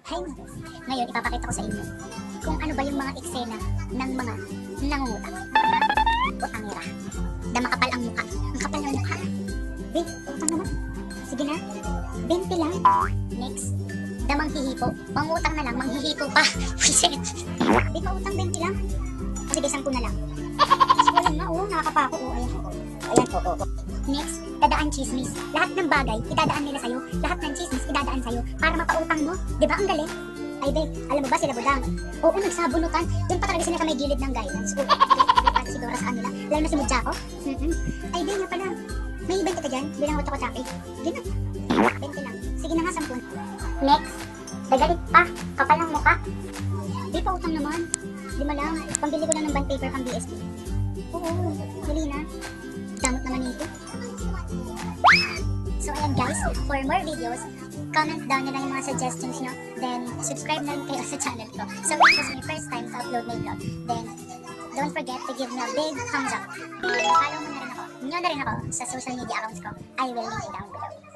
Hay, ngayon ipapakita ko sa inyo kung ano ba yung mga eksena ng mga nangungutang. Utangera. Damakapal ang mukha. Ang kapal ng mukha. Wait, utang naman. Sige na. 20 lang. Next. Damang hihipo. Mangutang na lang, manghihipo pa. Di pa utang 20 lang. O sige, 10 na lang. So, ayun nga, nakakapako. Ayan. Ayan, Next, dadaan chismis. Lahat ng bagay, idadaan nila sa'yo. Lahat ng chismis, idadaan sa'yo. Para mapautang mo. Di ba ang galing? Ay, de, alam mo ba sila Budang? Oo, nagsabunutan. Doon pa talaga sila sa may gilid ng guidance. Oo, at siguro sa kanila. Lalo na si Mudjako. Ay, de, nga pala. May 20 ka dyan. Bilang ko taki. Yun na. 20 lang. Sige na nga, 10. Next, dagalit pa. Kapal ng mukha. Di pa utang naman. 5 lang. Pambili ko lang ng bond paper pang BSP. Oo, dali na. Damot naman ito. So ayan guys, for more videos, comment down nyo lang yung mga suggestions nyo. Then, subscribe na rin kayo sa channel ko. So if this is my first time to upload my vlog, then don't forget to give me a big thumbs up. And follow mo na rin ako. Nyo na rin ako sa social media accounts ko. I will link it down below.